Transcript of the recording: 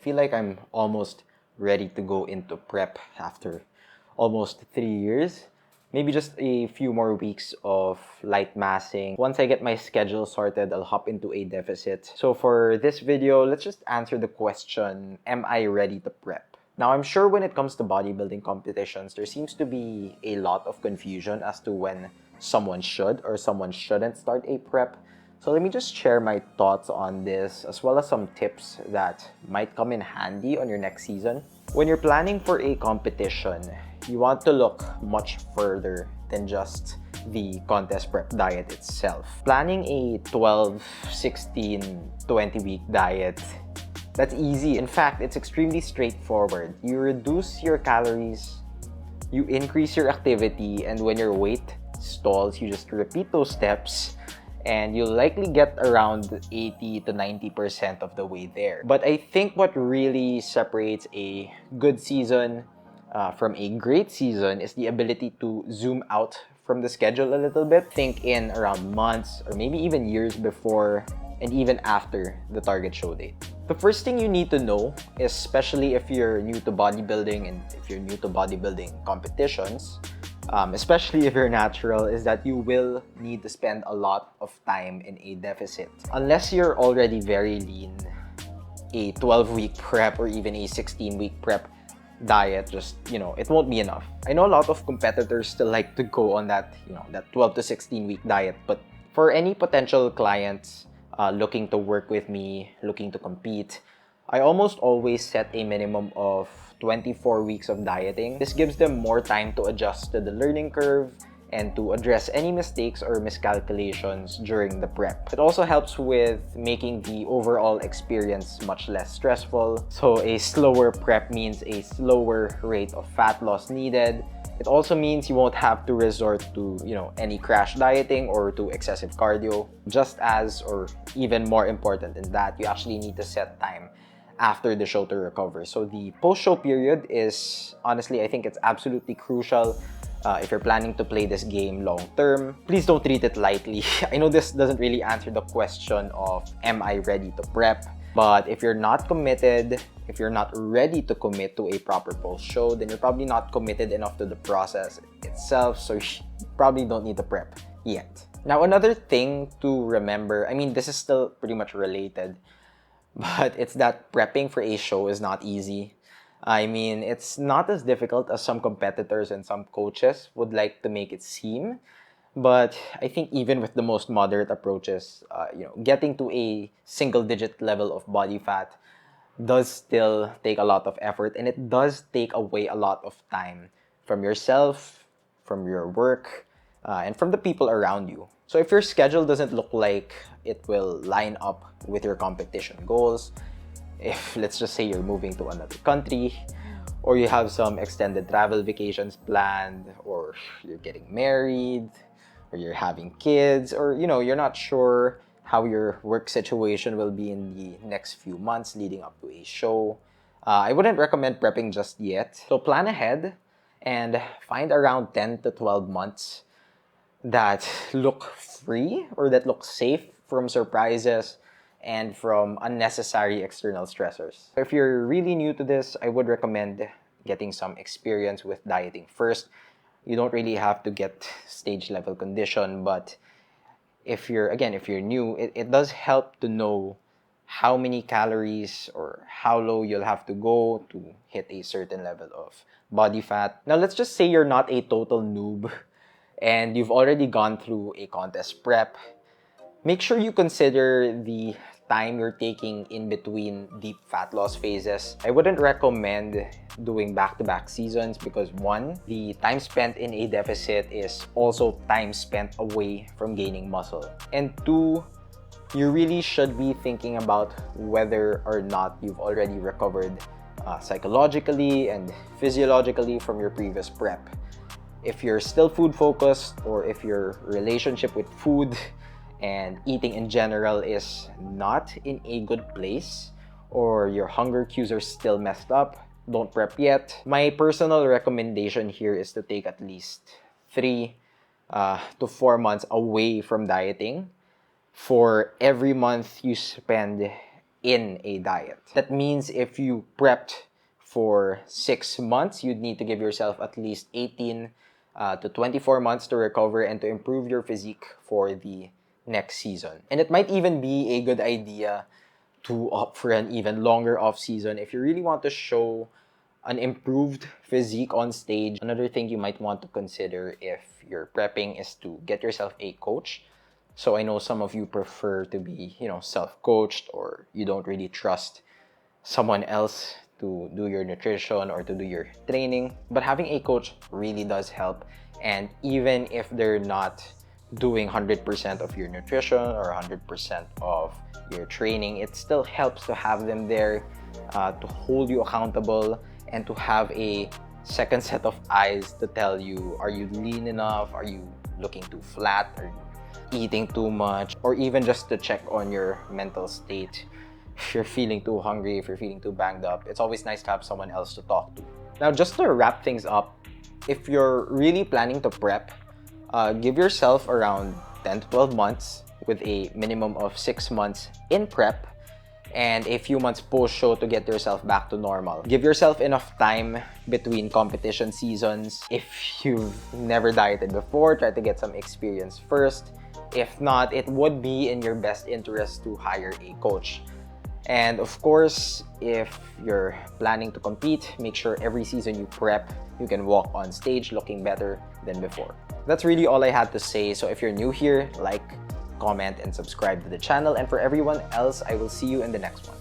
Feel like I'm almost ready to go into prep after almost 3 years. Maybe just a few more weeks of light massing. Once I get my schedule sorted, I'll hop into a deficit. So for this video, let's just answer the question, am I ready to prep? Now, I'm sure when it comes to bodybuilding competitions, there seems to be a lot of confusion as to when someone should or someone shouldn't start a prep. So let me just share my thoughts on this as well as some tips that might come in handy on your next season. When you're planning for a competition, you want to look much further than just the contest prep diet itself. Planning a 12, 16, 20-week diet, that's easy. In fact, it's extremely straightforward. You reduce your calories, you increase your activity, and when your weight stalls, you just repeat those steps and you'll likely get around 80 to 90% of the way there. But I think what really separates a good season from a great season is the ability to zoom out from the schedule a little bit. Think in around months or maybe even years before and even after the target show date. The first thing you need to know, especially if you're new to bodybuilding and if you're new to bodybuilding competitions, especially if you're natural, is that you will need to spend a lot of time in a deficit. Unless you're already very lean, a 12-week prep or even a 16-week prep diet, it won't be enough. I know a lot of competitors still like to go on that, that 12 to 16-week diet, but for any potential clients looking to work with me, looking to compete, I almost always set a minimum of 24 weeks of dieting. This gives them more time to adjust to the learning curve and to address any mistakes or miscalculations during the prep. It also helps with making the overall experience much less stressful. So a slower prep means a slower rate of fat loss needed. It also means you won't have to resort to, any crash dieting or to excessive cardio. Just as, or even more important than that, you actually need to set time after the show to recover. So the post-show period is, honestly, I think it's absolutely crucial if you're planning to play this game long-term. Please don't treat it lightly. I know this doesn't really answer the question of, am I ready to prep? But if you're not committed, if you're not ready to commit to a proper post-show, then you're probably not committed enough to the process itself, so you probably don't need to prep yet. Now, another thing to remember, this is still pretty much related, but it's that prepping for a show is not easy. It's not as difficult as some competitors and some coaches would like to make it seem. But I think even with the most moderate approaches, getting to a single-digit level of body fat does still take a lot of effort, and it does take away a lot of time from yourself, from your work, and from the people around you. So if your schedule doesn't look like it will line up with your competition goals, if let's just say you're moving to another country, or you have some extended travel vacations planned, or you're getting married, or you're having kids, or you're not sure how your work situation will be in the next few months leading up to a show, I wouldn't recommend prepping just yet. So plan ahead and find around 10 to 12 months that look free or that look safe from surprises and from unnecessary external stressors. If you're really new to this, I would recommend getting some experience with dieting first. You don't really have to get stage level condition, but if you're new, it does help to know how many calories or how low you'll have to go to hit a certain level of body fat. Now, let's just say you're not a total noob and you've already gone through a contest prep. Make sure you consider the time you're taking in between deep fat loss phases. I wouldn't recommend doing back-to-back seasons because one, the time spent in a deficit is also time spent away from gaining muscle. And two, you really should be thinking about whether or not you've already recovered psychologically and physiologically from your previous prep. If you're still food focused, or if your relationship with food and eating in general is not in a good place, or your hunger cues are still messed up, don't prep yet. My personal recommendation here is to take at least 3 to 4 months away from dieting for every month you spend in a diet. That means if you prepped for 6 months, you'd need to give yourself at least 18 to 24 months to recover and to improve your physique for the next season. And it might even be a good idea to opt for an even longer off season if you really want to show an improved physique on stage. Another thing you might want to consider if you're prepping is to get yourself a coach. So I know some of you prefer to be, self-coached, or you don't really trust someone else to do your nutrition or to do your training. But having a coach really does help. And even if they're not doing 100% of your nutrition or 100% of your training, it still helps to have them there to hold you accountable and to have a second set of eyes to tell you, are you lean enough? Are you looking too flat? Are you eating too much? Or even just to check on your mental state. If you're feeling too hungry, if you're feeling too banged up, it's always nice to have someone else to talk to. Now, just to wrap things up, if you're really planning to prep, give yourself around 10 to 12 months with a minimum of 6 months in prep and a few months post-show to get yourself back to normal. Give yourself enough time between competition seasons. If you've never dieted before, try to get some experience first. If not, it would be in your best interest to hire a coach. And of course, if you're planning to compete, make sure every season you prep, you can walk on stage looking better than before. That's really all I had to say. So if you're new here, like, comment, and subscribe to the channel. And for everyone else, I will see you in the next one.